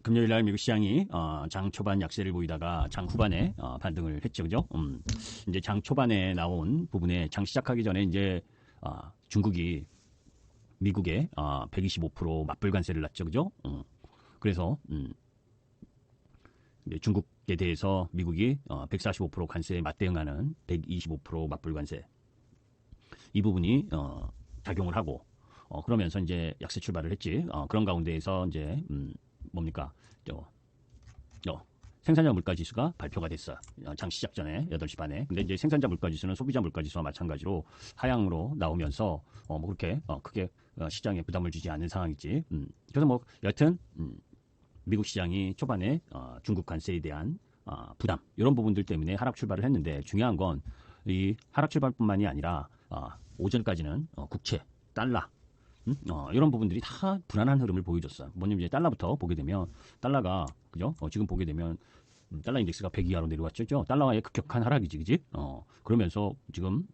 금요일 날 미국 시장이 장 초반 약세를 보이다가 장 후반에 반등을 했죠, 그죠? 이제 장 초반에 나온 부분에 장 시작하기 전에 이제 중국이 미국에 125% 맞불 관세를 놨죠, 그죠? 그래서 이제 중국에 대해서 미국이 145% 관세에 맞대응하는 125% 맞불 관세 이 부분이 작용을 하고 그러면서 이제 약세 출발을 했지. 그런 가운데에서 이제 뭡니까? 생산자 물가 지수가 발표가 됐어. 장 시작 전에 8시 반에. 근데 이제 생산자 물가 지수는 소비자 물가 지수와 마찬가지로 하향으로 나오면서 뭐 그렇게 크게 시장에 부담을 주지 않는 상황이지. 그래서 뭐 여튼 미국 시장이 초반에 중국 관세에 대한 부담 이런 부분들 때문에 하락 출발을 했는데 중요한 건 이 하락 출발뿐만이 아니라 오전까지는 국채, 달러 이런 부분들이 다 불안한 흐름을 보여줬어. 뭐냐면 이제 달러부터 보게 되면 달러가 그죠? 지금 보게 되면 달러 인덱스가 100 이하로 내려왔죠. 달러의 급격한 하락이지, 그지? 그러면서 지금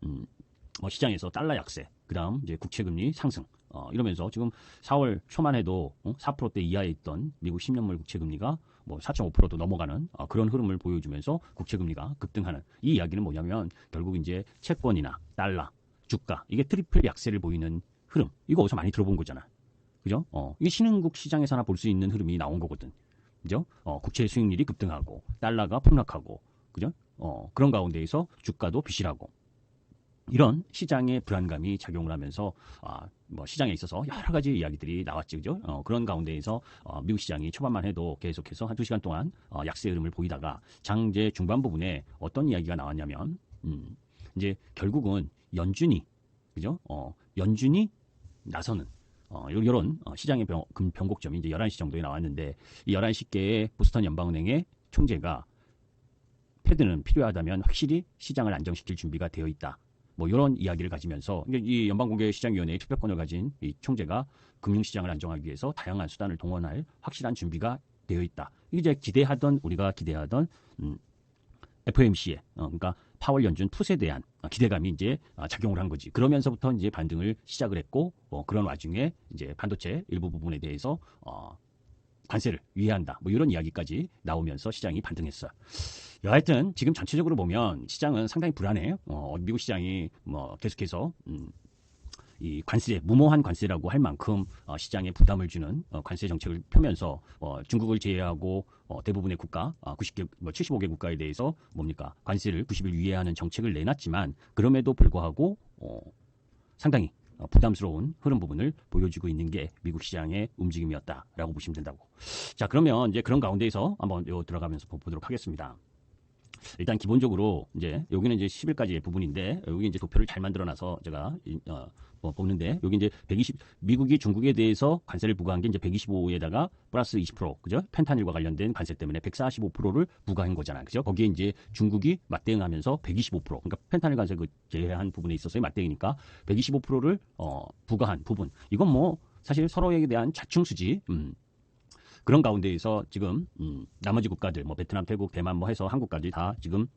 시장에서 달러 약세, 그다음 이제 국채금리 상승. 이러면서 지금 4월 초만 해도 4%대 이하에 있던 미국 10년물 국채금리가 뭐 4.5%도 넘어가는 그런 흐름을 보여주면서 국채금리가 급등하는 이 이야기는 뭐냐면 결국 이제 채권이나 달러, 주가 이게 트리플 약세를 보이는 흐름. 이거 어디서 많이 들어본 거잖아. 그죠? 이게 신흥국 시장에서나 볼 수 있는 흐름이 나온 거거든. 그죠? 국채 수익률이 급등하고 달러가 폭락하고 그죠? 그런 가운데에서 주가도 비실하고 이런 시장의 불안감이 작용을 하면서 뭐 시장에 있어서 여러 가지 이야기들이 나왔지, 그죠? 그런 가운데에서 미국 시장이 초반만 해도 계속해서 한 2시간 동안 약세 흐름을 보이다가 장제 중반 부분에 어떤 이야기가 나왔냐면 이제 결국은 연준이 그죠? 연준이 나서는 이런 시장의 변곡점이 이제 11시 정도에 나왔는데 이 11시께에 보스턴 연방은행의 총재가 패드는 필요하다면 확실히 시장을 안정시킬 준비가 되어 있다. 뭐 이런 이야기를 가지면서 이 연방공개시장위원회의 투표권을 가진 이 총재가 금융시장을 안정하기 위해서 다양한 수단을 동원할 확실한 준비가 되어 있다. 이게 이제 우리가 기대하던 FOMC의 그러니까 파월 연준 풋에 대한 기대감이 이제 작용을 한 거지. 그러면서부터 이제 반등을 시작을 했고 그런 와중에 이제 반도체 일부 부분에 대해서 관세를 유예한다. 뭐 이런 이야기까지 나오면서 시장이 반등했어. 여하튼 지금 전체적으로 보면 시장은 상당히 불안해요. 미국 시장이 뭐 계속해서 이 관세, 무모한 관세라고 할 만큼 시장에 부담을 주는 관세 정책을 펴면서 중국을 제외하고 대부분의 국가, 90개, 75개 국가에 대해서 뭡니까 관세를 90일 유예하는 정책을 내놨지만 그럼에도 불구하고 상당히 부담스러운 흐름 부분을 보여주고 있는 게 미국 시장의 움직임이었다라고 보시면 된다고. 자, 그러면 이제 그런 가운데에서 한번 들어가면서 보도록 하겠습니다. 일단 기본적으로 이제 여기는 이제 10일까지의 부분인데 여기 이제 도표를 잘 만들어놔서 제가 보는데 여기 이제 120 미국이 중국에 대해서 관세를 부과한 게 이제 125에다가 플러스 20% 그죠? 펜타닐과 관련된 관세 때문에 145%를 부과한 거잖아, 그죠? 거기에 이제 중국이 맞대응하면서 125% 그러니까 펜타닐 관세 그 제외한 부분에 있어서의 맞대응이니까 125%를 부과한 부분 이건 뭐 사실 서로에 대한 자충수지. 그런 가운데에서 지금 나머지 국가들 뭐 베트남, 태국, 대만 뭐 해서 한국까지 다 지금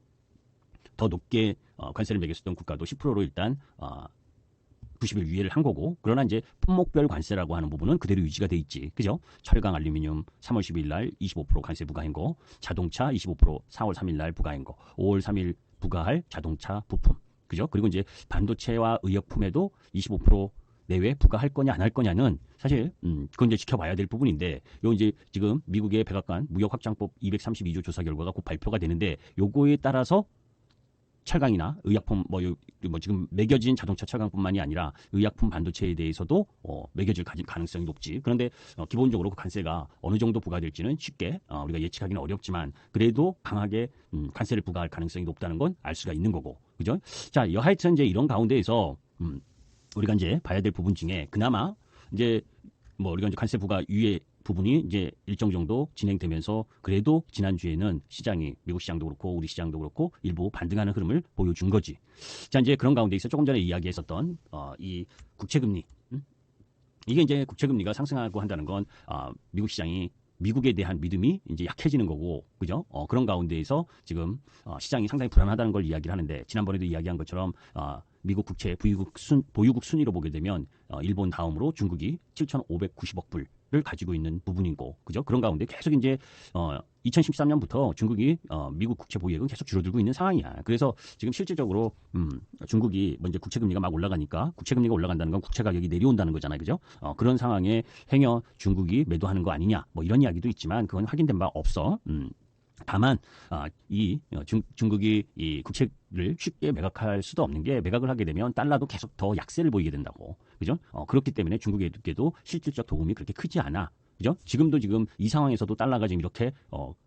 더 높게 관세를 매겼었던 국가도 10%로 일단 90일 유예를 한 거고 그러나 이제 품목별 관세라고 하는 부분은 그대로 유지가 돼 있지. 그죠? 철강, 알루미늄 3월 10일 날 25% 관세 부과한 거, 자동차 25% 4월 3일 날 부과한 거, 5월 3일 부과할 자동차 부품. 그죠? 그리고 이제 반도체와 의약품에도 25% 내외 부과할 거냐 안 할 거냐는 사실 그건 이제 지켜봐야 될 부분인데 요 이제 지금 미국의 백악관 무역확장법 232조 조사 결과가 곧 발표가 되는데 요거에 따라서 철강이나 의약품 뭐 지금 매겨진 자동차 철강뿐만이 아니라 의약품 반도체에 대해서도 매겨질 가능성이 높지. 그런데 기본적으로 그 관세가 어느 정도 부과될지는 쉽게 우리가 예측하기는 어렵지만 그래도 강하게 관세를 부과할 가능성이 높다는 건 알 수가 있는 거고, 그죠? 자, 여하튼 이제 이런 가운데에서 우리가 이제 봐야 될 부분 중에 그나마 이제 뭐 우리가 이제 관세 부과 유예 부분이 이제 일정 정도 진행되면서 그래도 지난주에는 시장이 미국 시장도 그렇고 우리 시장도 그렇고 일부 반등하는 흐름을 보여준 거지. 자, 이제 그런 가운데에서 조금 전에 이야기했었던 이 국채금리 이게 이제 국채금리가 상승하고 한다는 건 미국 시장이 미국에 대한 믿음이 이제 약해지는 거고, 그죠? 그런 가운데에서 지금 시장이 상당히 불안하다는 걸 이야기를 하는데 지난번에도 이야기한 것처럼 미국 국채 보유국 순위로 보게 되면 일본 다음으로 중국이 7,590억 불 가지고 있는 부분이고, 그죠? 그런 가운데 계속 이제 2013년부터 중국이 미국 국채 보유액은 계속 줄어들고 있는 상황이야. 그래서 지금 실질적으로 중국이 먼저 국채 금리가 막 올라가니까, 국채 금리가 올라간다는 건 국채 가격이 내려온다는 거잖아요, 그죠? 그런 상황에 행여 중국이 매도하는 거 아니냐, 뭐 이런 이야기도 있지만 그건 확인된 바 없어. 다만 중국이 이 국채를 쉽게 매각할 수도 없는 게, 매각을 하게 되면 달러도 계속 더 약세를 보이게 된다고, 그죠? 그렇기 때문에 중국에게도 실질적 도움이 그렇게 크지 않아. 그죠? 지금 이 상황에서도 달러가 지금 이렇게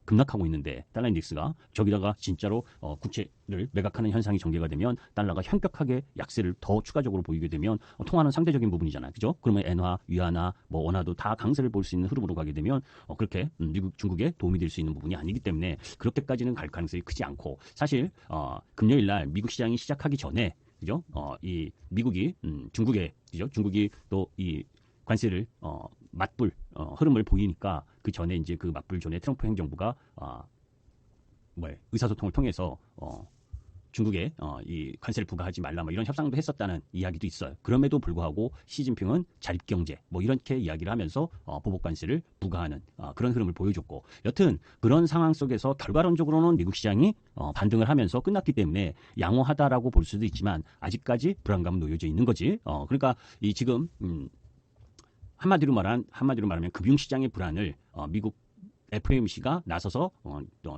급락하고 있는데, 달러 인덱스가 저기다가 진짜로 국채를 매각하는 현상이 전개가 되면 달러가 현격하게 약세를 더 추가적으로 보이게 되면 통화는 상대적인 부분이잖아요, 그죠? 그러면 엔화, 위안화, 뭐 원화도 다 강세를 볼 수 있는 흐름으로 가게 되면 그렇게 중국에 도움이 될 수 있는 부분이 아니기 때문에 그렇게까지는 갈 가능성이 크지 않고, 사실 금요일 날 미국 시장이 시작하기 전에, 그죠? 이 미국이 중국에, 그죠? 중국이 또 이 관세를 맞불 흐름을 보이니까, 그 전에 이제 그 맞불 전에 트럼프 행정부가 의사소통을 통해서 중국에 이 관세를 부과하지 말라, 뭐 이런 협상도 했었다는 이야기도 있어요. 그럼에도 불구하고 시진핑은 자립경제 뭐 이렇게 이야기를 하면서 보복 관세를 부과하는 그런 흐름을 보여줬고, 여튼 그런 상황 속에서 결과론적으로는 미국 시장이 반등을 하면서 끝났기 때문에 양호하다라고 볼 수도 있지만 아직까지 불안감은 놓여져 있는 거지. 그러니까 이 지금 한마디로 말하면 금융시장의 불안을 미국 FOMC가 나서서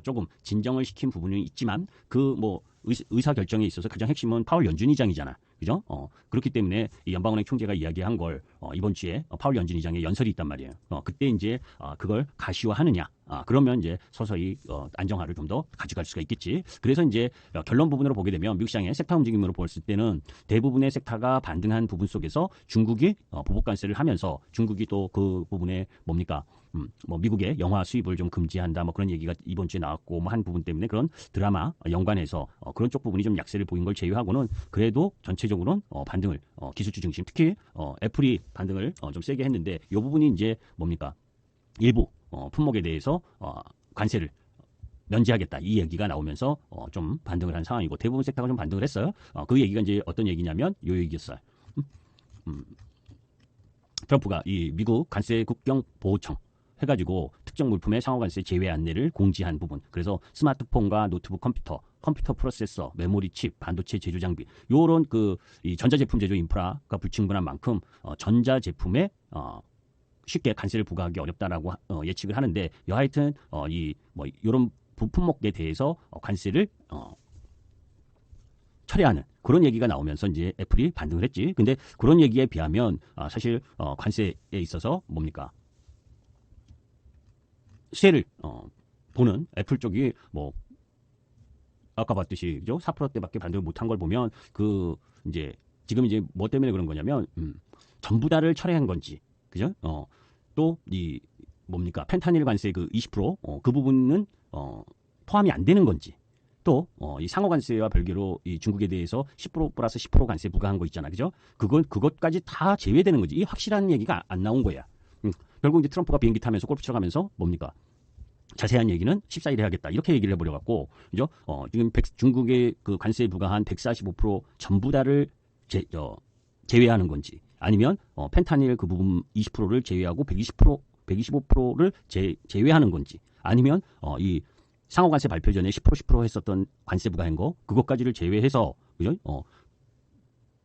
조금 진정을 시킨 부분이 있지만, 그 뭐 의사 결정에 있어서 가장 핵심은 파월 연준 의장이잖아, 그죠? 그렇기 때문에 이 연방은행 총재가 이야기한 걸 이번 주에 파월 연준 의장의 연설이 있단 말이에요. 그때 이제 그걸 가시화하느냐, 그러면 이제 서서히 안정화를 좀 더 가져갈 수가 있겠지. 그래서 이제 결론 부분으로 보게 되면 미국 시장의 섹터 움직임으로 봤을 때는 대부분의 섹터가 반등한 부분 속에서 중국이 보복 관세를 하면서, 중국이 또 그 부분에 뭡니까? 뭐 미국의 영화 수입을 좀 금지한다, 뭐 그런 얘기가 이번 주에 나왔고, 뭐 한 부분 때문에 그런 드라마 연관해서 그런 쪽 부분이 좀 약세를 보인 걸 제외하고는 그래도 전체적으로는 반등을 기술주 중심, 특히 애플이 반등을 좀 세게 했는데, 이 부분이 이제 뭡니까? 일부 품목에 대해서 관세를 면제하겠다, 이 얘기가 나오면서 좀 반등을 한 상황이고, 대부분 섹터가 좀 반등을 했어요. 그 얘기가 이제 어떤 얘기냐면 요 얘기였어요. 트럼프가 이 미국 관세 국경 보호청 해가지고 특정 물품의 상호관세 제외 안내를 공지한 부분, 그래서 스마트폰과 노트북 컴퓨터 프로세서, 메모리 칩, 반도체 제조 장비, 요런 이 전자제품 제조 인프라가 불충분한 만큼 전자제품에 쉽게 관세를 부과하기 어렵다라고 예측을 하는데, 여하튼 요런 부품목에 대해서 관세를 철회하는 그런 얘기가 나오면서 이제 애플이 반등을 했지. 근데 그런 얘기에 비하면 사실 관세에 있어서 뭡니까? 세를 보는 애플 쪽이 뭐 아까 봤듯이, 그죠? 4%대밖에 반등을 못한 걸 보면, 이제 지금 이제 뭐 때문에 그런 거냐면 전부 다를 철회한 건지, 그죠? 또 이 뭡니까? 펜타닐 관세 그 20%, 그 부분은 포함이 안 되는 건지, 또 이 상호 관세와 별개로 이 중국에 대해서 10% 플러스 10% 관세 부과한 거 있잖아, 그죠? 그것까지 다 제외되는 건지, 이 확실한 얘기가 안 나온 거야. 결국 이제 트럼프가 비행기 타면서 골프 치러 가면서 뭡니까? 자세한 얘기는 14일에 하겠다, 이렇게 얘기를 해버려갖고, 그죠? 지금 중국의 그 관세에 부과한 145% 전부 다를 제외하는 건지, 아니면 펜타닐 그 부분 20%를 제외하고 125%를 제외하는 건지, 아니면 이 상호관세 발표 전에 10% 했었던 관세 부과한 거, 그것까지를 제외해서, 그죠?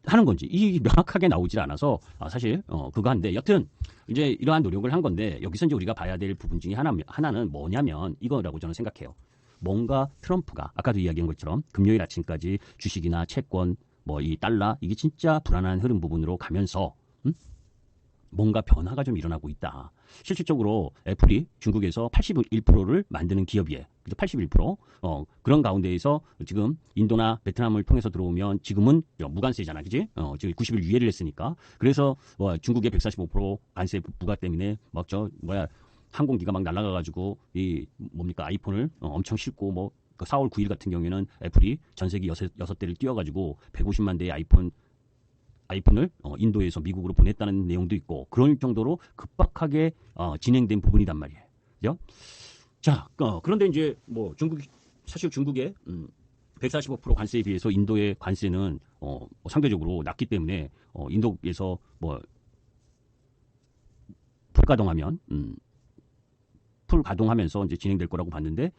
하는 건지, 이 명확하게 나오질 않아서 사실 그거 한데, 여튼 이제 이러한 노력을 한 건데, 여기서 이제 우리가 봐야 될 부분 중에 하나는 뭐냐면 이거라고 저는 생각해요. 뭔가 트럼프가 아까도 이야기한 것처럼 금요일 아침까지 주식이나 채권, 뭐 이 달러, 이게 진짜 불안한 흐름 부분으로 가면서 뭔가 변화가 좀 일어나고 있다. 실질적으로 애플이 중국에서 81%를 만드는 기업이에요. 81%. 그런 가운데에서 지금 인도나 베트남을 통해서 들어오면 지금은 무관세잖아, 그지? 지금 90일 유예를 했으니까. 그래서 중국의 145% 관세 부과 때문에 항공기가 막 날아가가지고 이 뭡니까? 아이폰을 엄청 싣고, 뭐 4월 9일 같은 경우에는 애플이 전 세계 6대를 띄워가지고 150만 대의 아이폰을 인도에서 미국으로 보냈다는 내용도 있고, 그럴 정도로 급박하게 진행된 부분이단 말이에요. 그죠? 자, 그런데 이제 뭐 사실 중국의 145% 관세에 비해서 인도의 관세는 상대적으로 낮기 때문에 인도에서 뭐 가동하면 풀 가동하면서 이제 진행될 거라고 봤는데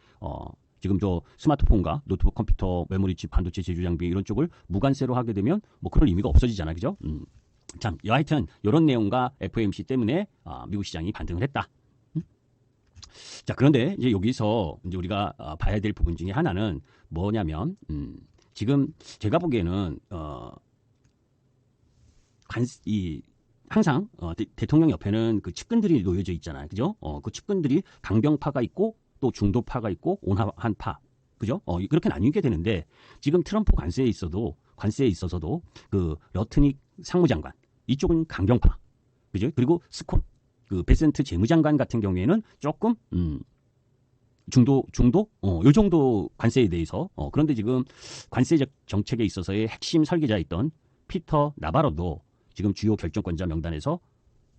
지금 저 스마트폰과 노트북 컴퓨터, 메모리칩, 반도체 제조 장비 이런 쪽을 무관세로 하게 되면 뭐 그럴 의미가 없어지잖아, 그죠? 참, 여하튼 이런 내용과 FOMC 때문에 미국 시장이 반등을 했다. 자, 그런데 이제 여기서 이제 우리가 봐야 될 부분 중에 하나는 뭐냐면 지금 제가 보기에는 항상 대통령 옆에는 그 측근들이 놓여져 있잖아요, 그죠? 그 측근들이 강경파가 있고 또 중도파가 있고 온화한파, 그죠? 그렇게 나뉘게 되는데 지금 트럼프 관세에 있어서도 그 러트닉 상무장관 이쪽은 강경파, 그죠? 그리고 스콧 그 베센트 재무장관 같은 경우에는 조금 중도 요 정도 관세에 대해서 그런데 지금 관세적 정책에 있어서의 핵심 설계자였던 피터 나바로도 지금 주요 결정권자 명단에서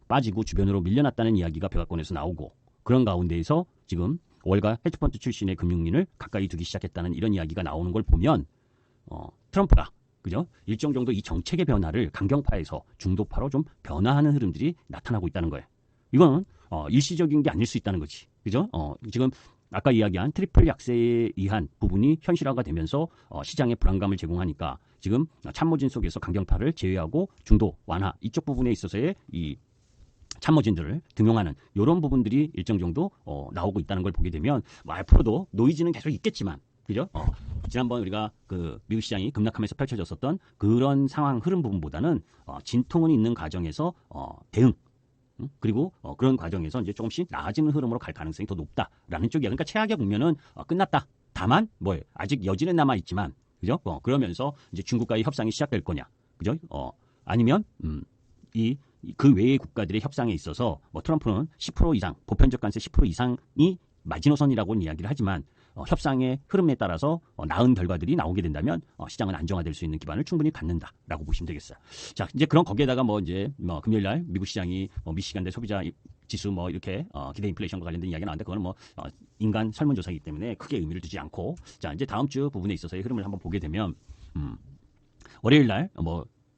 빠지고 주변으로 밀려났다는 이야기가 백악관에서 나오고 그런 가운데에서 지금 월가 헤지펀드 출신의 금융인을 가까이 두기 시작했다는 이런 이야기가 나오는 걸 보면 트럼프가 그죠? 일정 정도 이 정책의 변화를 강경파에서 중도파로 좀 변화하는 흐름들이 나타나고 있다는 거예요. 이건 일시적인 게 아닐 수 있다는 거지. 그죠? 지금 아까 이야기한 트리플 약세에 의한 부분이 현실화가 되면서 시장에 불안감을 제공하니까 지금 참모진 속에서 강경파를 제외하고 중도 완화 이쪽 부분에 있어서의 이 참모진들을 등용하는 이런 부분들이 일정 정도 나오고 있다는 걸 보게 되면 뭐 앞으로도 노이즈는 계속 있겠지만 그죠? 지난번 우리가 그 미국 시장이 급락하면서 펼쳐졌었던 그런 상황 흐름 부분보다는 진통은 있는 과정에서 대응 그리고 그런 과정에서 이제 조금씩 나아지는 흐름으로 갈 가능성이 더 높다라는 쪽이야. 그러니까 최악의 국면은 끝났다. 다만 아직 여지는 남아 있지만 그죠? 그러면서 이제 중국과의 협상이 시작될 거냐, 그죠? 아니면 그 외의 국가들의 협상에 있어서 트럼프는 10% 이상 보편적 관세 10% 이상이 마지노선이라고는 이야기를 하지만 협상의 흐름에 따라서 나은 결과들이 나오게 된다면 시장은 안정화될 수 있는 기반을 충분히 갖는다라고 보시면 되겠어요. 자, 이제 그런 거기에다가 금요일 날 미국 시장이 미시간대 소비자 지수 이렇게 기대 인플레이션과 관련된 이야기가 나왔는데 그거는 인간 설문조사이기 때문에 크게 의미를 두지 않고 자, 이제 다음 주 부분에 있어서의 흐름을 한번 보게 되면 월요일 날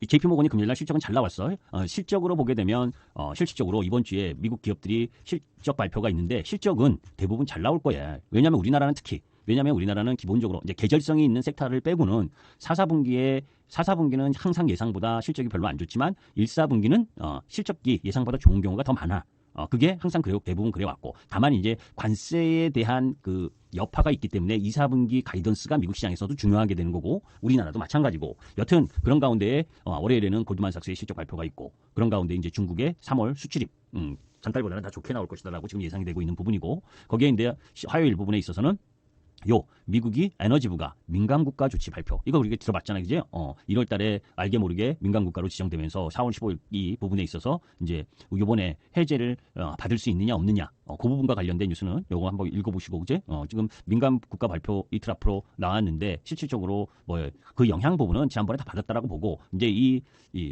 JP모건이 금요일날 실적은 잘 나왔어요. 실적으로 보게 되면 실질적으로 이번 주에 미국 기업들이 실적 발표가 있는데 실적은 대부분 잘 나올 거예요. 왜냐하면 우리나라는 기본적으로 이제 계절성이 있는 섹터를 빼고는 4사분기는 항상 예상보다 실적이 별로 안 좋지만 1사분기는 실적이 예상보다 좋은 경우가 더 많아. 그게 항상 대부분 그래왔고 다만 이제 관세에 대한 그 여파가 있기 때문에 2, 4분기 가이던스가 미국 시장에서도 중요하게 되는 거고 우리나라도 마찬가지고 여튼 그런 가운데에 월요일에는 골드만삭스의 실적 발표가 있고 그런 가운데 이제 중국의 3월 수출입 전달보다는 다 좋게 나올 것이다라고 지금 예상이 되고 있는 부분이고 거기에 이제 화요일 부분에 있어서는 미국이 에너지부가 민간국가 조치 발표 이거 우리가 들어봤잖아요, 그죠? 1월 달에 알게 모르게 민간국가로 지정되면서 4월 15일 이 부분에 있어서 이제 이번에 해제를 받을 수 있느냐 없느냐 그 부분과 관련된 뉴스는 요거 한번 읽어보시고 그제 지금 민간국가 발표 이틀 앞으로 나왔는데 실질적으로 그 영향 부분은 지난번에 다 받았다라고 보고 이제 이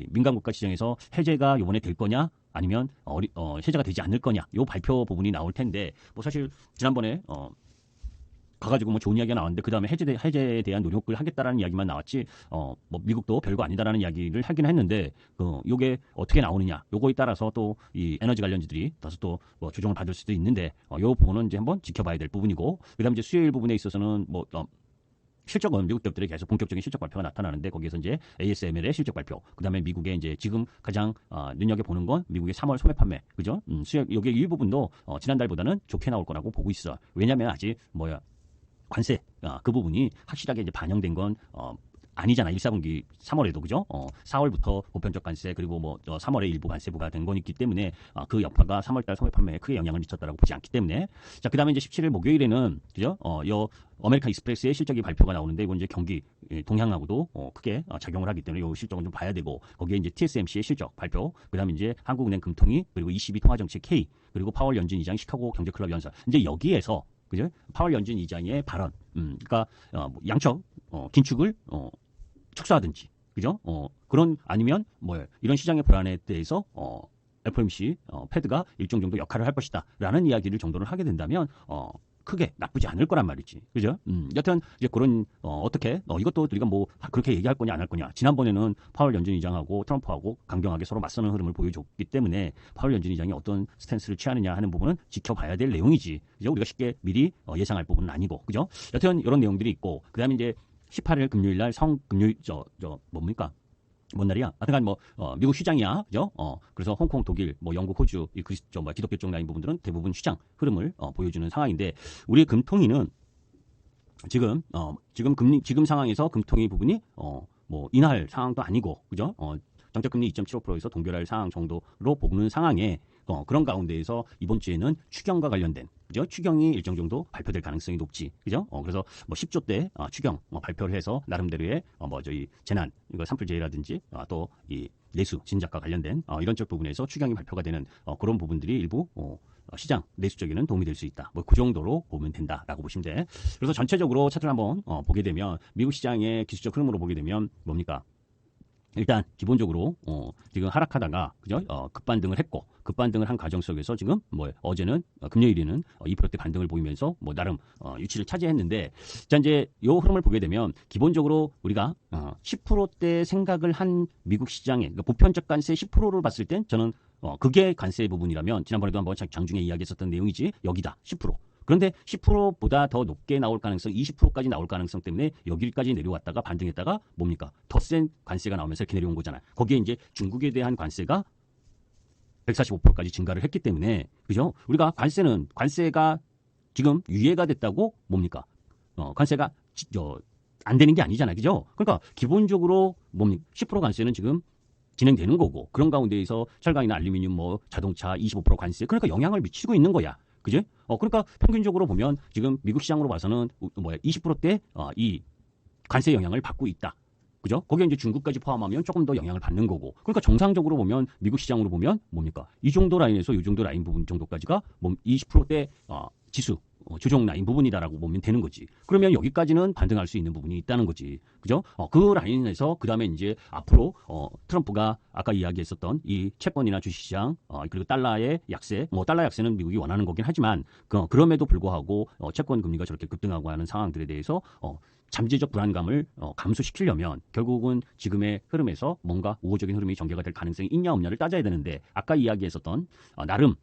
민간국가 지정에서 해제가 이번에 될 거냐 아니면 해제가 되지 않을 거냐 요 발표 부분이 나올 텐데 사실 지난번에 가가지고 좋은 이야기가 나왔는데 그 다음에 해제에 대한 노력을 하겠다라는 이야기만 나왔지 미국도 별거 아니다라는 이야기를 하긴 했는데 요게 어떻게 나오느냐 요거에 따라서 또 이 에너지 관련주들이 다소 또 조정을 받을 수도 있는데 요 부분은 이제 한번 지켜봐야 될 부분이고 그다음에 이제 수요일 부분에 있어서는 실적은 미국 기업들의 계속 본격적인 실적 발표가 나타나는데 거기에서 이제 ASML의 실적 발표, 그다음에 미국의 이제 지금 가장 눈여겨 보는 건 미국의 3월 소매 판매, 그죠? 여기 이 부분도 지난달보다는 좋게 나올 거라고 보고 있어. 왜냐하면 아직 관세 그 부분이 확실하게 이제 반영된 건 아니잖아. 1, 4분기 3월에도 그죠? 4월부터 보편적 관세 그리고 3월에 일부 관세부가 된 거기 때문에 그 여파가 3월달 소매 판매에 크게 영향을 미쳤다라고 보지 않기 때문에 자 그다음에 이제 17일 목요일에는 그죠? 아메리칸 익스프레스의 실적이 발표가 나오는데 이건 이제 경기 동향하고도 크게 작용을 하기 때문에 이 실적은 좀 봐야 되고 거기에 이제 TSMC의 실적 발표 그다음에 이제 한국은행 금통위 그리고 22 통화정책 K 그리고 파월 연준 이장 시카고 경제클럽 연설 이제 여기에서 그죠? 파월 연준 이장의 발언, 그러니까 양적 긴축을 축소하든지, 그죠? 그런 아니면 이런 시장의 불안에 대해서 FOMC, 패드가 일정 정도 역할을 할 것이다라는 이야기를 정도를 하게 된다면 크게 나쁘지 않을 거란 말이지. 그죠? 여튼 이제 그런 어떻게 이것도 우리가 뭐 그렇게 얘기할 거냐 안 할 거냐. 지난번에는 파월 연준 의장하고 트럼프하고 강경하게 서로 맞서는 흐름을 보여줬기 때문에 파월 연준 의장이 어떤 스탠스를 취하느냐 하는 부분은 지켜봐야 될 내용이지. 그죠? 우리가 쉽게 미리 예상할 부분은 아니고. 그죠? 여튼 이런 내용들이 있고 그다음에 이제 18일 금요일 날 금요일 뭡니까? 뭔 날이야? 하여튼간 미국 휴장이야, 그죠? 그래서 홍콩, 독일, 영국, 호주 이 기독교 쪽 라인 부분들은 대부분 휴장 흐름을 보여주는 상황인데 우리 금통위는 지금 상황에서 금통위 부분이 인하할 상황도 아니고, 그죠? 정책금리 2.75%에서 동결할 상황 정도로 보는 상황에 그런 가운데에서 이번 주에는 추경과 관련된 그죠? 추경이 일정 정도 발표될 가능성이 높지, 그죠? 그래서 10조 대 추경 발표를 해서 나름대로의 저희 재난 이거 산불재해라든지 또 이 내수 진작과 관련된 이런 쪽 부분에서 추경이 발표가 되는 그런 부분들이 일부 시장 내수적에는 도움이 될 수 있다. 그 정도로 보면 된다라고 보시면 돼. 그래서 전체적으로 차트를 한번 보게 되면 미국 시장의 기술적 흐름으로 보게 되면 뭡니까? 일단 기본적으로 지금 하락하다가 그죠? 급반등을 했고 급반등을 한 과정 속에서 지금 어제는 금요일에는 2%대 반등을 보이면서 나름 위치를 차지했는데 자 이제 요 흐름을 보게 되면 기본적으로 우리가 10%대 생각을 한 미국 시장의 그러니까 보편적 관세 10%를 봤을 땐 저는 그게 관세 부분이라면 지난번에도 한번 장중에 이야기했었던 내용이지 여기다 10%. 그런데 10%보다 더 높게 나올 가능성, 20%까지 나올 가능성 때문에 여기까지 내려왔다가 반등했다가 뭡니까? 더 센 관세가 나오면서 이렇게 내려온 거잖아요. 거기에 이제 중국에 대한 관세가 145%까지 증가를 했기 때문에 그죠? 우리가 관세가 지금 유예가 됐다고 뭡니까? 관세가 안 되는 게 아니잖아요. 그죠? 그러니까 기본적으로 뭡니까? 10% 관세는 지금 진행되는 거고 그런 가운데에서 철강이나 알루미늄 자동차 25% 관세 그러니까 영향을 미치고 있는 거야. 그지? 그러니까 평균적으로 보면 지금 미국 시장으로 봐서는 20%대 이 관세 영향을 받고 있다. 그죠? 거기에 이제 중국까지 포함하면 조금 더 영향을 받는 거고. 그러니까 정상적으로 보면 미국 시장으로 보면 뭡니까? 이 정도 라인에서 이 정도 라인 부분 정도까지가 20%대 지수 조정 라인 부분이다라고 보면 되는 거지. 그러면 여기까지는 반등할 수 있는 부분이 있다는 거지. 그죠? 그 라인에서 그다음에 이제 앞으로 트럼프가 아까 이야기했었던 이 채권이나 주식시장 그리고 달러의 약세, 달러 약세는 미국이 원하는 거긴 하지만 그럼에도 불구하고 채권 금리가 저렇게 급등하고 하는 상황들에 대해서 잠재적 불안감을 감소시키려면 결국은 지금의 흐름에서 뭔가 우호적인 흐름이 전개가 될 가능성이 있냐 없냐를 따져야 되는데 아까 이야기했었던 나름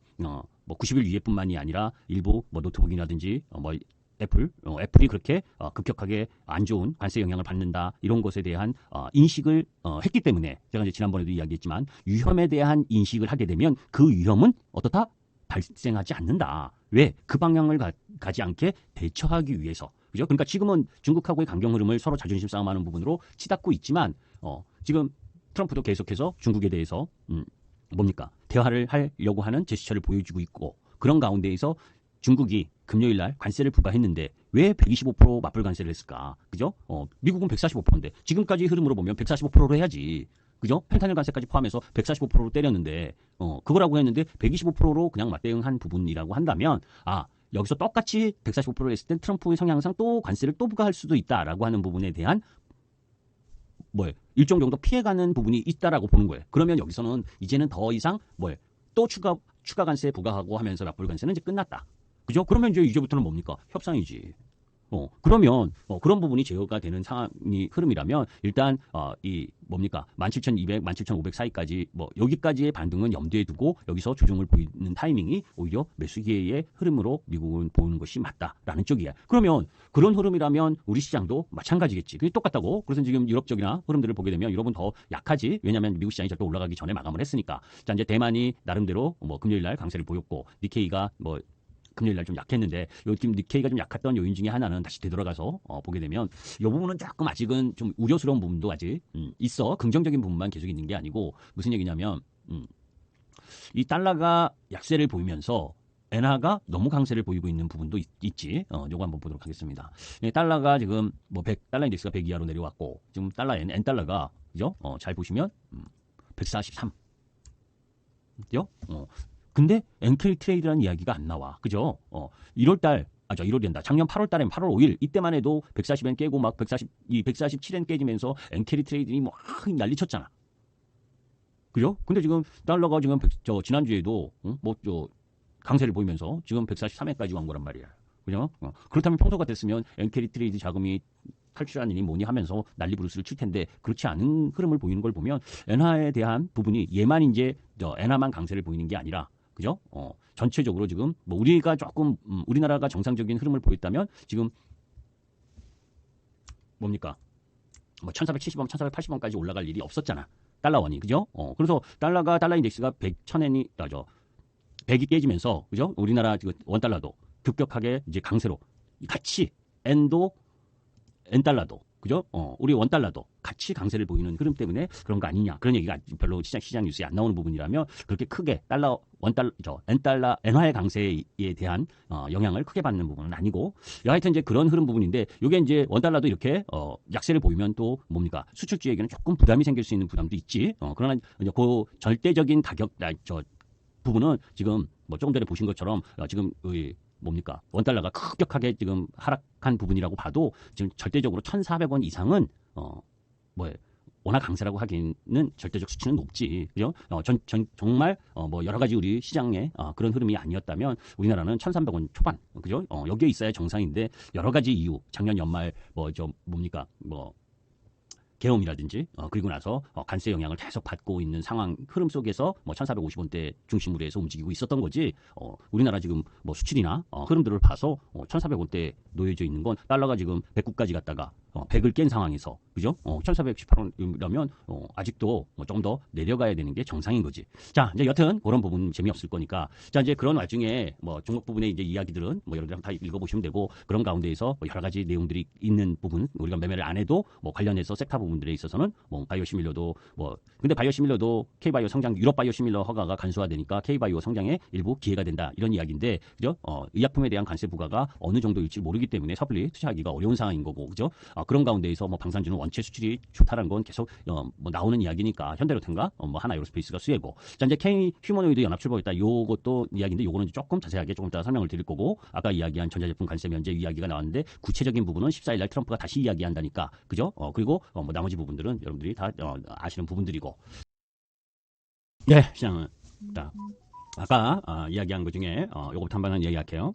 90일 이후뿐만이 아니라 일부 노트북이라든지 애플이 그렇게 급격하게 안 좋은 관세 영향을 받는다 이런 것에 대한 인식을 했기 때문에 제가 이제 지난번에도 이야기했지만 위험에 대한 인식을 하게 되면 그 위험은 어떻다? 발생하지 않는다. 왜? 그 방향을 가지 않게 대처하기 위해서. 그죠? 그러니까 지금은 중국하고의 강경 흐름을 서로 자존심 싸움하는 부분으로 치닫고 있지만 지금 트럼프도 계속해서 중국에 대해서 뭡니까? 대화를 하려고 하는 제스처를 보여주고 있고 그런 가운데에서 중국이 금요일 날 관세를 부과했는데 왜 125% 맞불 관세를 했을까? 그죠? 미국은 145%인데 지금까지 흐름으로 보면 145%로 해야지. 그죠? 펜타닐 관세까지 포함해서 145%로 때렸는데 그거라고 했는데 125%로 그냥 맞대응한 부분이라고 한다면 여기서 똑같이 145% 했을 땐 트럼프의 성향상 또 관세를 또 부과할 수도 있다라고 하는 부분에 대한 일정 정도 피해가는 부분이 있다라고 보는 거예요. 그러면 여기서는 이제는 더 이상 또 추가 관세 부과하고 하면서 맞불 관세는 이제 끝났다. 그죠? 그러면 이제부터는 뭡니까? 협상이지. 그러면 그런 부분이 제어가 되는 상황이 흐름이라면 일단 이 뭡니까 17,200, 17,500 사이까지 여기까지의 반등은 염두에 두고 여기서 조정을 보이는 타이밍이 오히려 매수기의 흐름으로 미국은 보는 것이 맞다라는 쪽이야. 그러면 그런 흐름이라면 우리 시장도 마찬가지겠지. 그게 똑같다고. 그래서 지금 유럽 쪽이나 흐름들을 보게 되면 유럽은 더 약하지. 왜냐하면 미국 시장이 저렇게 올라가기 전에 마감을 했으니까. 자 이제 대만이 나름대로 금요일 날 강세를 보였고 니케이가 금요일 날 좀 약했는데 요즘 니케이가 좀 약했던 요인 중에 하나는 다시 되돌아가서 보게 되면 이 부분은 조금 아직은 좀 우려스러운 부분도 아직 있어. 긍정적인 부분만 계속 있는 게 아니고 무슨 얘기냐면 이 달러가 약세를 보이면서 엔화가 너무 강세를 보이고 있는 부분도 있지. 요거 한번 보도록 하겠습니다. 달러가 지금 달러 인덱스가 100 이하로 내려왔고 지금 엔 달러가 그죠? 잘 보시면 143. 그죠? 근데 NK 트레이드라는 이야기가 안 나와. 그죠? 1월된다. 작년 8월 5일 이때만 해도 140엔 깨고 막 147엔 깨지면서 NK 트레이드니 난리쳤잖아. 그죠? 근데 지금 달러가 지금 지난주에도 강세를 보이면서 지금 143엔까지 간 거란 말이야. 그죠? 그렇다면 평소 같았으면 엔캐리 트레이드 자금이 탈출하느니 뭐니 하면서 난리 부르스를 칠 텐데 그렇지 않은 흐름을 보이는 걸 보면 엔화에 대한 부분이 얘만 이제 엔화만 강세를 보이는 게 아니라 그죠? 전체적으로 지금 뭐 우리가 조금 우리나라가 정상적인 흐름을 보였다면 지금 뭡니까? 뭐 1470원, 1480원까지 올라갈 일이 없었잖아. 달러원이. 그죠? 그래서 달러 인덱스가 1000엔이 100이 깨지면서 그죠? 우리나라 지금 원달러도 급격하게 이제 강세로 같이 엔달러도 그죠? 우리 원달러도 같이 강세를 보이는 흐름 때문에 그런 거 아니냐. 그런 얘기가 별로 시장 뉴스에 안 나오는 부분이라면 그렇게 크게 엔화의 강세에 대한 영향을 크게 받는 부분은 아니고 하여튼 이제 그런 흐름 부분인데 이게 이제 원달러도 이렇게 약세를 보이면 또 뭡니까? 수출주에게는 조금 부담이 생길 수 있는 부담도 있지. 그러나 이제 그 절대적인 가격 부분은 지금 뭐 조금 전에 보신 것처럼 지금 뭡니까? 원달러가 급격하게 지금 하락한 부분이라고 봐도 지금 절대적으로 1,400원 이상은 워낙 강세라고 하기는 절대적 수치는 높지. 그죠? 정말 뭐 여러 가지 우리 시장에 그런 흐름이 아니었다면 우리나라는 1,300원 초반. 그죠? 여기에 있어야 정상인데 여러 가지 이유. 작년 연말 계엄이라든지 그리고 나서 관세 영향을 계속 받고 있는 상황 흐름 속에서 뭐 1,450원대 중심으로 해서 움직이고 있었던 거지. 우리나라 지금 뭐 수출이나 흐름들을 봐서 1,400원대 놓여져 있는 건 달러가 지금 109까지 갔다가 100을 깬 상황에서 그죠? 1,418원이라면 아직도 조금 더 내려가야 되는 게 정상인 거지. 자, 이제 여튼 그런 부분 재미없을 거니까. 자, 이제 그런 와중에 뭐 종목 부분의 이제 이야기들은 뭐 여러분들 다 읽어보시면 되고 그런 가운데에서 뭐 여러 가지 내용들이 있는 부분 우리가 매매를 안 해도 뭐 관련해서 섹터 부분들에 있어서는 뭐 바이오시밀러도 근데 바이오시밀러도 K바이오 성장 유럽 바이오시밀러 허가가 간소화되니까 K바이오 성장에 일부 기회가 된다 이런 이야기인데 그죠? 의약품에 대한 관세 부과가 어느 정도일지 모르기 때문에 섣불리 투자하기가 어려운 상황인 거고 그죠? 그런 가운데에서 뭐 방산주는 원체 수출이 좋다라는 건 계속 뭐 나오는 이야기니까 현대로템과 뭐 하나 에어로스페이스가 수혜고 자 이제 K 휴머노이드 연합 출범했다 요것도 이야기인데 요거는 조금 자세하게 조금 더 설명을 드릴 거고 아까 이야기한 전자제품 관세 면제 이야기가 나왔는데 구체적인 부분은 14일 날 트럼프가 다시 이야기한다니까 그죠? 그리고 뭐 나머지 부분들은 여러분들이 다 아시는 부분들이고 네 시장은 자 아까 이야기한 것 중에 요거부터 한번 이야기할게요.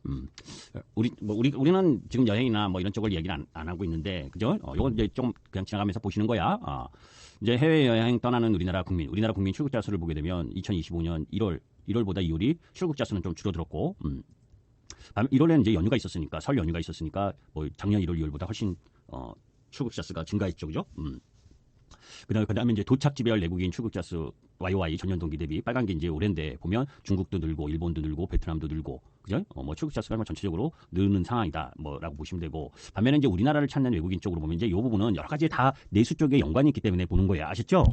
우리는 지금 여행이나 뭐 이런 쪽을 얘기를 안 하고 있는데 그죠? 요건 이제 좀 그냥 지나가면서 보시는 거야. 이제 해외 여행 떠나는 우리나라 국민 출국자 수를 보게 되면 2025년 1월보다 2월이 출국자 수는 좀 줄어들었고 1월에는 이제 연휴가 있었으니까 설 연휴가 있었으니까 뭐 작년 1월 2월보다 훨씬 출국자 수가 증가했죠, 그죠? 그다음에 이제 도착지별 내국인 출국자 수 YOY 전년 동기 대비 빨간 게 이제 오랜데 보면 중국도 늘고 일본도 늘고 베트남도 늘고 그죠? 뭐 출국자 수가 전체적으로 느는 상황이다 뭐라고 보시면 되고 반면에 이제 우리나라를 찾는 외국인 쪽으로 보면 이제 이 부분은 여러 가지 다 내수 쪽에 연관이 있기 때문에 보는 거예요. 아시죠?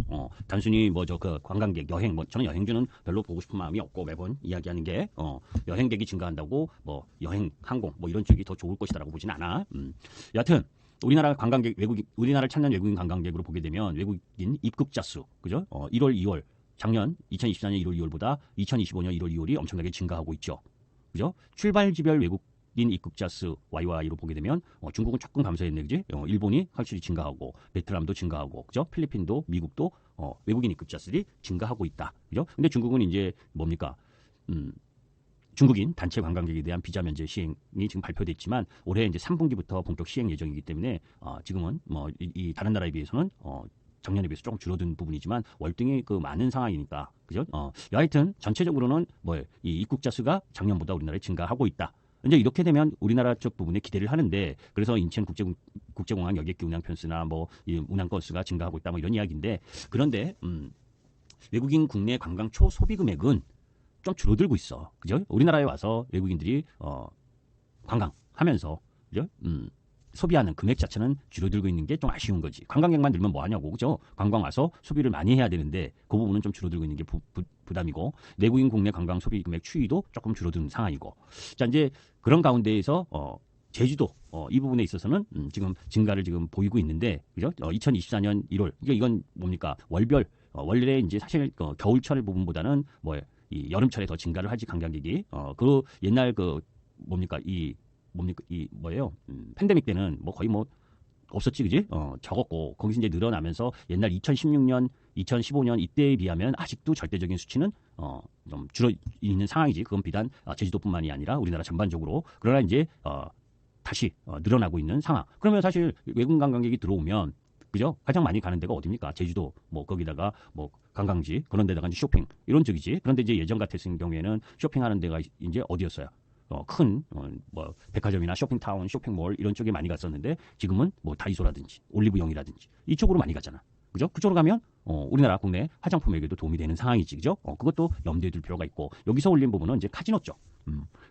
단순히 뭐 그 관광객 여행 저는 여행주는 별로 보고 싶은 마음이 없고 매번 이야기하는 게 여행객이 증가한다고 뭐 여행 항공 뭐 이런 쪽이 더 좋을 것이다라고 보진 않아. 여하튼 우리나라 우리나라를 찾는 외국인 관광객으로 보게 되면 외국인 입국자 수, 그죠? 1월, 2월, 작년 2024년 1월, 2월보다 2025년 1월, 2월이 엄청나게 증가하고 있죠. 그죠? 출발지별 외국인 입국자 수 YY로 보게 되면 중국은 조금 감소했네, 그지? 일본이 확실히 증가하고 베트남도 증가하고, 그죠? 필리핀도 미국도 외국인 입국자 수들이 증가하고 있다, 그죠? 근데 중국은 이제 뭡니까? 중국인 단체 관광객에 대한 비자 면제 시행이 지금 발표됐지만 올해 이제 3분기부터 본격 시행 예정이기 때문에 지금은 뭐 이 다른 나라에 비해서는 작년에 비해서 조금 줄어든 부분이지만 월등히 그 많은 상황이니까 그죠? 여하튼 전체적으로는 이 입국자 수가 작년보다 우리나라에 증가하고 있다. 이제 이렇게 되면 우리나라 쪽 부분에 기대를 하는데 그래서 인천 국제공항 여객기 운항 편수나 뭐 이 운항 건수가 증가하고 있다 뭐 이런 이야기인데 그런데 외국인 국내 관광 초소비 금액은 좀 줄어들고 있어. 그죠? 우리나라에 와서 외국인들이 관광하면서 그죠? 소비하는 금액 자체는 줄어들고 있는 게 좀 아쉬운 거지. 관광객만 늘면 뭐 하냐고. 그죠? 관광 와서 소비를 많이 해야 되는데 그 부분은 좀 줄어들고 있는 게 부담이고 내국인 국내 관광 소비 금액 추이도 조금 줄어드는 상황이고. 자, 이제 그런 가운데에서 제주도 이 부분에 있어서는 지금 증가를 지금 보이고 있는데 그죠? 2024년 1월. 그러니까 이건 뭡니까? 월별 원래 이제 사실 겨울철 부분보다는 이 여름철에 더 증가를 하지 관광객이 그 옛날 팬데믹 때는 뭐 거의 뭐 없었지, 그지? 적었고, 거기서 이제 늘어나면서 옛날 2016년, 2015년 이때에 비하면 아직도 절대적인 수치는 좀 줄어 있는 상황이지. 그건 비단 제주도뿐만이 아니라 우리나라 전반적으로. 그러나 이제 다시 늘어나고 있는 상황. 그러면 사실 외국 관광객이 들어오면 그죠? 가장 많이 가는 데가 어디입니까? 제주도, 뭐 거기다가 뭐 관광지 그런 데다가 이제 쇼핑 이런 쪽이지. 그런데 이제 예전 같았을 경우에는 쇼핑하는 데가 이제 어디였어요? 큰 뭐 백화점이나 쇼핑타운, 쇼핑몰 이런 쪽에 많이 갔었는데 지금은 뭐 다이소라든지 올리브영이라든지 이쪽으로 많이 가잖아. 그죠? 그쪽으로 가면 우리나라 국내 화장품에게도 도움이 되는 상황이지, 그죠? 그것도 염두에 둘 필요가 있고 여기서 올린 부분은 이제 카지노 쪽.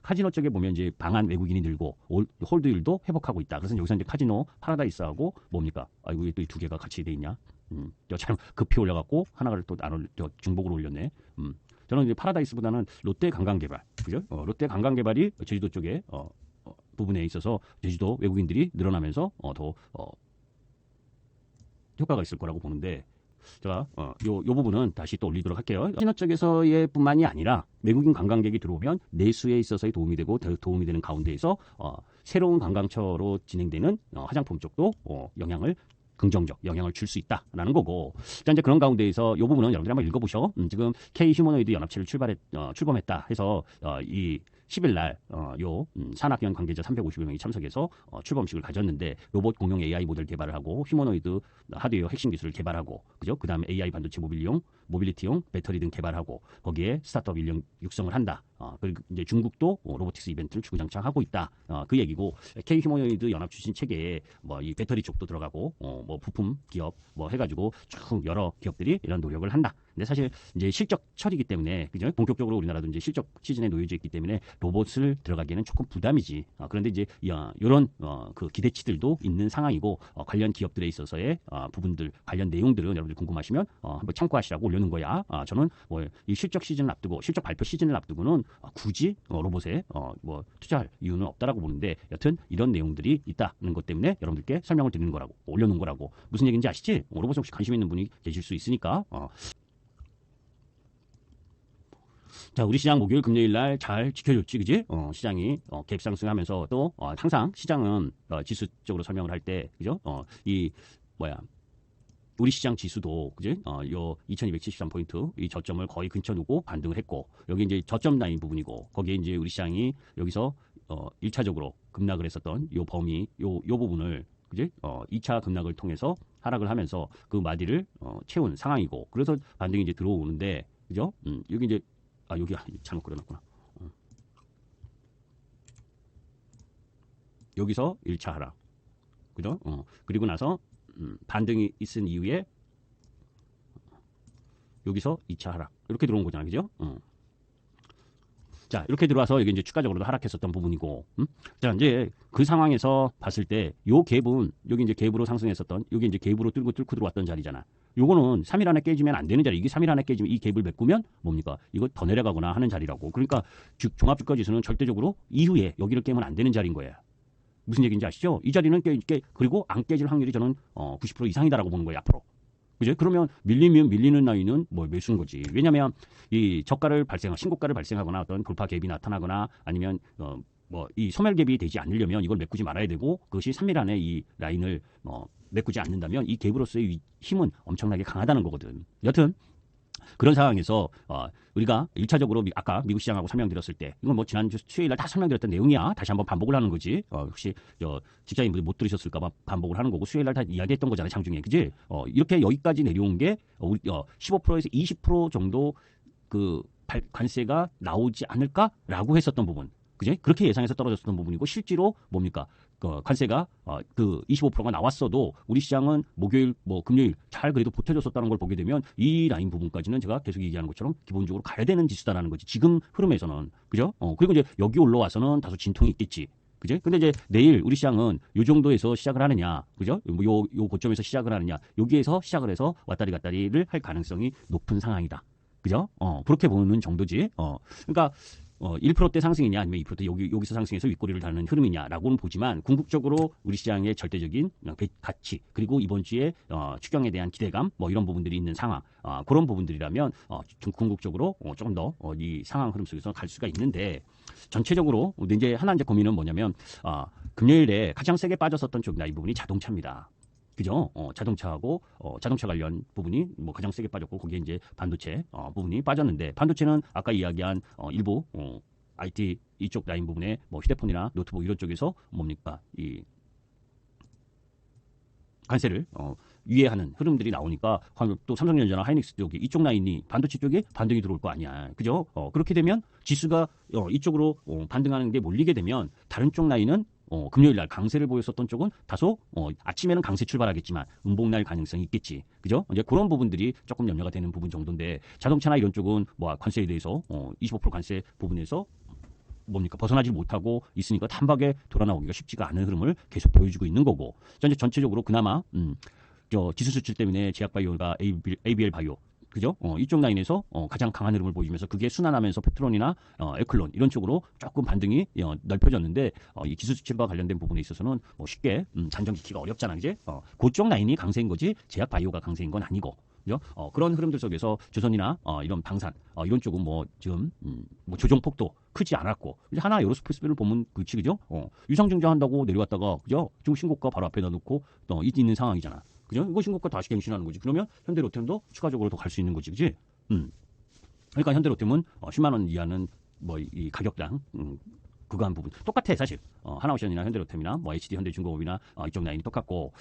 카지노 쪽에 보면 이제 방한 외국인이 늘고 홀드율도 회복하고 있다. 그래서 여기서 이제 카지노 파라다이스하고 뭡니까? 아이고 또 이 두 개가 같이 돼 있냐? 참 급히 올려갖고 하나를 또 나눠 중복으로 올렸네. 저는 이제 파라다이스보다는 롯데 관광개발, 그죠? 롯데 관광개발이 제주도 쪽에 부분에 있어서 제주도 외국인들이 늘어나면서 더 효과가 있을 거라고 보는데 제가 요 부분은 다시 또 올리도록 할게요. 카지노 쪽에서의 뿐만이 아니라 외국인 관광객이 들어오면 내수에 있어서의 도움이 되고 도움이 되는 가운데에서 새로운 관광처로 진행되는 화장품 쪽도 긍정적 영향을 줄 수 있다라는 거고. 자, 이제 그런 가운데에서 이 부분은 여러분들이 한번 읽어보셔. 지금 K 휴머노이드 연합체를 출범했다 해서 이 10일 날 산학연 관계자 350여 명이 참석해서 출범식을 가졌는데 로봇 공용 AI 모델 개발을 하고 휴머노이드 하드웨어 핵심 기술을 개발하고 그죠? 그다음에 AI 반도체 모빌리티용 배터리 등 개발하고 거기에 스타트업 인력 육성을 한다. 그리고 이제 중국도 로보틱스 이벤트를 주구장창하고 있다. 그 얘기고 K 휴머노이드 연합 출신 체계에 뭐 이 배터리 쪽도 들어가고 뭐 부품 기업 뭐 해가지고 쭉 여러 기업들이 이런 노력을 한다. 근데 사실 이제 실적 처리기 때문에 그죠? 본격적으로 우리나라도 이제 실적 시즌에 놓여져 있기 때문에 로봇을 들어가기에는 조금 부담이지. 그런데 이제 이런 그 기대치들도 있는 상황이고 관련 기업들에 있어서의 부분들 관련 내용들은 여러분들 궁금하시면 한번 참고하시라고 올려놓은 거야. 저는 뭐 이 실적 시즌을 앞두고 실적 발표 시즌을 앞두고는 굳이 로봇에 뭐 투자할 이유는 없다라고 보는데 여튼 이런 내용들이 있다는 것 때문에 여러분들께 설명을 드리는 거라고 올려놓은 거라고. 무슨 얘기인지 아시지? 로봇에 혹시 관심 있는 분이 계실 수 있으니까. 자, 우리 시장 목요일 금요일 날 잘 지켜줬지, 그지? 시장이 갭상승하면서 또 항상 시장은 지수 쪽으로 설명을 할 때, 그죠? 우리 시장 지수도 그지? 요 2273포인트 이 저점을 거의 근처 두고 반등을 했고 여기 이제 저점 라인 부분이고 거기에 이제 우리 시장이 여기서 1차적으로 급락을 했었던 요 범위 요 부분을 그지? 2차 급락을 통해서 하락을 하면서 그 마디를 채운 상황이고 그래서 반등이 이제 들어오는데 그죠? 여기 이제 여기 잘못 그려놨구나. 여기서 1차 하락. 그죠? 그리고 나서 반등이 있은 이후에 여기서 2차 하락. 이렇게 들어온 거잖아. 그죠? 자, 이렇게 들어와서 이게 이제 추가적으로도 하락했었던 부분이고. 자, 이제 그 상황에서 봤을 때 요 갭은 여기 이제 갭으로 상승했었던 여기 이제 갭으로 뚫고 들어왔던 자리잖아. 요거는 3일 안에 깨지면 안 되는 자리. 이게 3일 안에 깨지면 이 갭을 메꾸면 뭡니까? 이거 더 내려가거나 하는 자리라고. 그러니까 종합주가지수는 절대적으로 이후에 여기를 깨면 안 되는 자리인 거야. 무슨 얘기인지 아시죠? 이 자리는 그리고 안 깨질 확률이 저는 90% 이상이다라고 보는 거예요, 앞으로. 그죠? 그러면 밀리면 밀리는 라인은 뭐 매수인 거지. 왜냐면 이 신고가를 발생하거나 어떤 돌파 갭이 나타나거나 아니면 이 소멸 갭이 되지 않으려면 이걸 메꾸지 말아야 되고 그것이 3일 안에 이 라인을 메꾸지 않는다면 이 갭으로서의 힘은 엄청나게 강하다는 거거든. 여튼 그런 상황에서 우리가 1차적으로 아까 미국 시장하고 설명드렸을 때 이건 뭐 지난주 수요일 날 다 설명드렸던 내용이야. 다시 한번 반복을 하는 거지. 혹시 직장인분들 못 들으셨을까 봐 반복을 하는 거고 수요일 날 다 이야기했던 거잖아요. 장중에. 그지? 이렇게 여기까지 내려온 게 15%에서 20% 정도 그 관세가 나오지 않을까라고 했었던 부분. 그지? 그렇게 예상해서 떨어졌던 부분이고 실제로 뭡니까? 관세가 그 25%가 나왔어도 우리 시장은 목요일 금요일 잘 그래도 버텨줬었다는 걸 보게 되면 이 라인 부분까지는 제가 계속 얘기하는 것처럼 기본적으로 가야 되는 지수다라는 거지. 지금 흐름에서는. 그죠? 그리고 이제 여기 올라와서는 다소 진통이 있겠지. 그죠? 근데 이제 내일 우리 시장은 요 정도에서 시작을 하느냐. 그죠? 요 고점에서 시작을 하느냐. 여기에서 시작을 해서 왔다리 갔다리를 할 가능성이 높은 상황이다. 그죠? 그렇게 보는 정도지. 그러니까 1%대 상승이냐 아니면 2%대 여기서 상승해서 윗꼬리를 다는 흐름이냐라고는 보지만 궁극적으로 우리 시장의 절대적인 가치 그리고 이번 주에 추경에 대한 기대감 이런 부분들이 있는 상황 그런 부분들이라면 궁극적으로 조금 더 이 상황 흐름 속에서 갈 수가 있는데 전체적으로 이제 고민은 뭐냐면 금요일에 가장 세게 빠졌었던 쪽이나 이 부분이 자동차입니다. 그죠? 자동차하고 자동차 관련 부분이 뭐 가장 세게 빠졌고 거기에 이제 반도체 부분이 빠졌는데 반도체는 아까 이야기한 일부 IT 이쪽 라인 부분에 뭐 휴대폰이나 노트북 이런 쪽에서 뭡니까 이 관세를 유예하는 흐름들이 나오니까 또 삼성전자나 하이닉스 쪽이 이쪽 라인이 반도체 쪽에 반등이 들어올 거 아니야. 그죠? 그렇게 되면 지수가 이쪽으로 반등하는 게 몰리게 되면 다른 쪽 라인은 금요일 날 강세를 보였었던 쪽은 다소 아침에는 강세 출발하겠지만 음봉 날 가능성이 있겠지. 그죠? 이제 그런 부분들이 조금 염려가 되는 부분 정도인데 자동차나 이런 쪽은 뭐 관세에 대해서 25% 관세 부분에서 뭡니까 벗어나지 못하고 있으니까 단박에 돌아 나오기가 쉽지가 않은 흐름을 계속 보여주고 있는 거고. 이제 전체적으로 그나마 지수 수출 때문에 제약바이오가 ABL 바이오 그죠? 이쪽 라인에서 가장 강한 흐름을 보여주면서 그게 순환하면서 페트론이나 에클론 이런 쪽으로 조금 반등이 넓혀졌는데 이 기술 수출과 관련된 부분에 있어서는 뭐 쉽게 잔정 지키기가 어렵잖아, 이제. 그쪽 라인이 강세인 거지 제약바이오가 강세인 건 아니고. 그죠? 그런 흐름들 속에서 조선이나 이런 방산 이런 쪽은 뭐 지금 뭐 조정폭도 크지 않았고 이제 하나 에어로스페이스를 보면 그치 그죠? 유상증자한다고 내려왔다가 그죠? 지금 신고가 바로 앞에다 놓고 있는 상황이잖아. 그죠? 이거 신고가 다시 갱신하는 거지. 그러면 현대로템도 추가적으로 더 갈 수 있는 거지, 그지? 그러니까 현대로템은 10만 원 이하는 뭐 이 가격당 그거 한 부분 똑같아 사실. 하나오션이나 현대로템이나 뭐 HD 현대중공업이나 이쪽 라인이 똑같고